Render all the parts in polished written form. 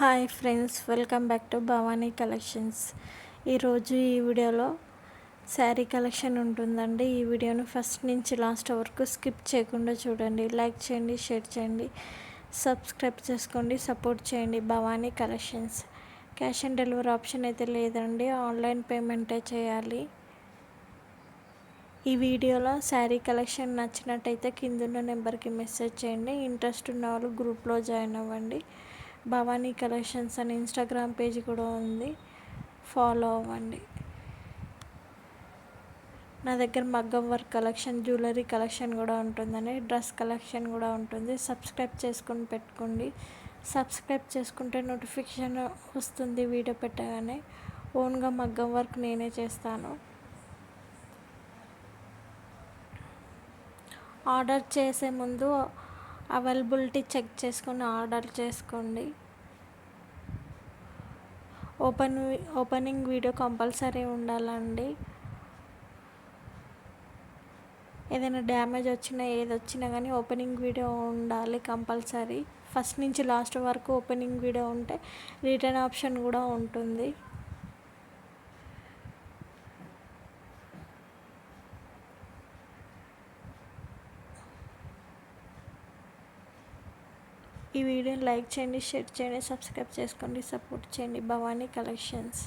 Hi friends, welcome back to Bhavani collections. ఈరోజు ఈ వీడియోలో శారీ కలెక్షన్ ఉంటుందండి. ఈ వీడియోను ఫస్ట్ నుంచి లాస్ట్ వరకు స్కిప్ చేయకుండా చూడండి. లైక్ చేయండి, షేర్ చేయండి, సబ్స్క్రైబ్ చేసుకోండి, సపోర్ట్ చేయండి. Bhavani collections. Cash on delivery option అయితే లేదండి, ఆన్లైన్ పేమెంటే చేయాలి. ఈ వీడియోలో శారీ కలెక్షన్ నచ్చినట్టయితే కిందున్న నెంబర్కి మెసేజ్ చేయండి. ఇంట్రెస్ట్ ఉన్న వాళ్ళు గ్రూప్లో జాయిన్ అవ్వండి. భవానీ కలెక్షన్స్ అని ఇన్స్టాగ్రామ్ పేజ్ కూడా ఉంది, ఫాలో అవ్వండి. నా దగ్గర మగ్గం వర్క్ కలెక్షన్, జ్యువెలరీ కలెక్షన్ కూడా ఉంటుందని, డ్రెస్ కలెక్షన్ కూడా ఉంటుంది. సబ్స్క్రైబ్ చేసుకుని పెట్టుకోండి. సబ్స్క్రైబ్ చేసుకుంటే నోటిఫికేషన్ వస్తుంది వీడియో పెట్టగానే. ఓన్గా మగ్గం వర్క్ నేనే చేస్తాను. ఆర్డర్ చేసే ముందు అవైలబిలిటీ చెక్ చేసుకొని ఆర్డర్ చేసుకోండి. ఓపెనింగ్ వీడియో కంపల్సరీ ఉండాలండి. ఏదైనా డ్యామేజ్ వచ్చినా ఏది వచ్చినా కానీ ఓపెనింగ్ వీడియో ఉండాలి కంపల్సరీ. ఫస్ట్ నుంచి లాస్ట్ వరకు ఓపెనింగ్ వీడియో ఉంటే రిటర్న్ ఆప్షన్ కూడా ఉంటుంది. ఈ వీడియోని లైక్ చేయండి, షేర్ చేయండి, సబ్స్క్రైబ్ చేసుకోండి, సపోర్ట్ చేయండి. భవానీ కలెక్షన్స్.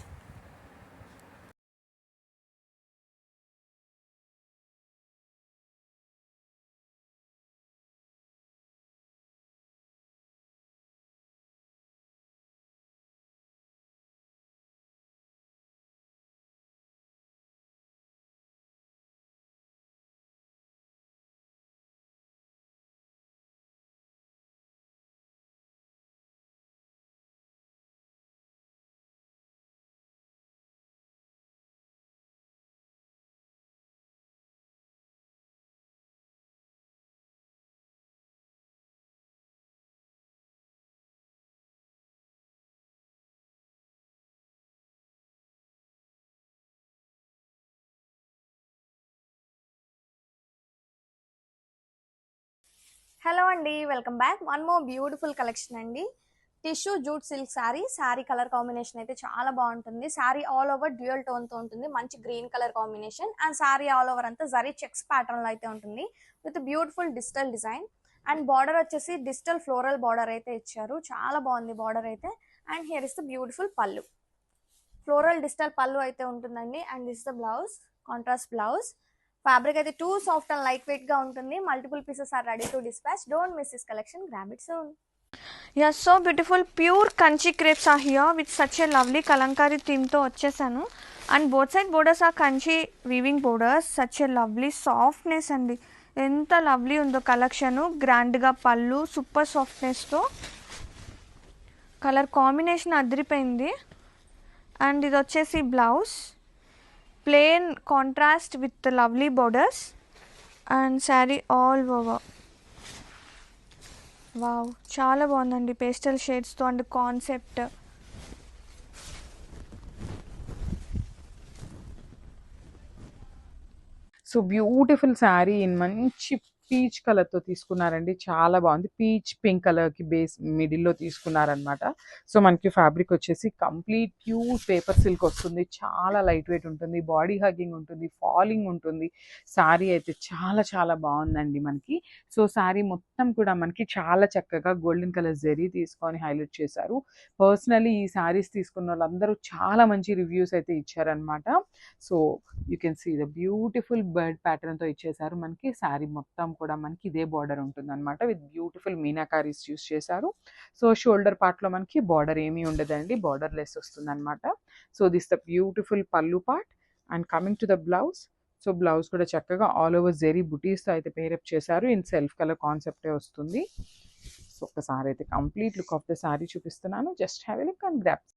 హలో అండి, welcome back. One more beautiful collection అండి. Tissue jute silk sari colour combination అయితే చాలా బాగుంటుంది. Sari all over dual tone తో ఉంటుంది. మంచి green colour combination and sari all over అంతా జరీ చెక్స్ ప్యాటర్న్ లో అయితే ఉంటుంది with beautiful digital design. And border వచ్చేసి డిజిటల్ ఫ్లోరల్ బార్డర్ అయితే ఇచ్చారు. చాలా బాగుంది బార్డర్ అయితే. And here is the beautiful pallu, floral digital పళ్ళు అయితే ఉంటుందండి. And this the blouse, contrast blouse. Fabric అయితే too soft and light weight గా ఉంటుంది. Multiple pieces are ready to dispatch. Don't miss this collection, grab it soon. Yeah, so beautiful. Pure kanchi crepes are here with such a lovely kalamkari theme తో వచ్చేసాను. And both side borders ఆ Kanchi weaving borders. Such a lovely softness అండి, ఎంత lovely ఉందో collection. గ్రాండ్గా pallu, super సాఫ్ట్నెస్తో colour combination అదిరిపోయింది. And ఇది వచ్చేసి blouse, plain contrast with lovely borders and sari all over. Wow, చాలా బాగుందండి పేస్టల్ షేడ్స్తో and concept. So beautiful sari in మంచి పీచ్ కలర్తో తీసుకున్నారండి. చాలా బాగుంది. పీచ్ పింక్ కలర్కి బేస్ మిడిల్లో తీసుకున్నారనమాట. సో మనకి ఫ్యాబ్రిక్ వచ్చేసి కంప్లీట్ ప్యూర్ పేపర్ సిల్క్ వస్తుంది. చాలా లైట్ వెయిట్ ఉంటుంది, బాడీ హగ్గింగ్ ఉంటుంది, ఫాలింగ్ ఉంటుంది. శారీ అయితే చాలా చాలా బాగుందండి మనకి. సో శారీ మొత్తం కూడా మనకి చాలా చక్కగా గోల్డెన్ కలర్ జరీ తీసుకొని హైలైట్ చేశారు. పర్సనలీ ఈ శారీస్ తీసుకున్న వాళ్ళందరూ చాలా మంచి రివ్యూస్ అయితే ఇచ్చారనమాట. So you can see the beautiful bird ప్యాటర్న్తో ఇచ్చేసారు. మనకి శారీ మొత్తం కూడా మనకి ఇదే బార్డర్ ఉంటుంది అనమాట. విత్ బ్యూటిఫుల్ మీనాకారీస్ యూస్ చేశారు. సో షోల్డర్ పార్ట్లో మనకి బార్డర్ ఏమీ ఉండదండి, బార్డర్ లెస్ వస్తుంది అనమాట. సో దిస్ ద బ్యూటిఫుల్ పల్లు part. And coming to the blouse. So blouse కూడా చక్కగా ఆల్ ఓవర్ జెరీ బుటీస్తో అయితే పేరప్ చేశారు. ఇన్ సెల్ఫ్ కలర్ కాన్సెప్టే వస్తుంది. సో ఒకసారి అయితే complete look of the sari చూపిస్తున్నాను. Just have a look and grab.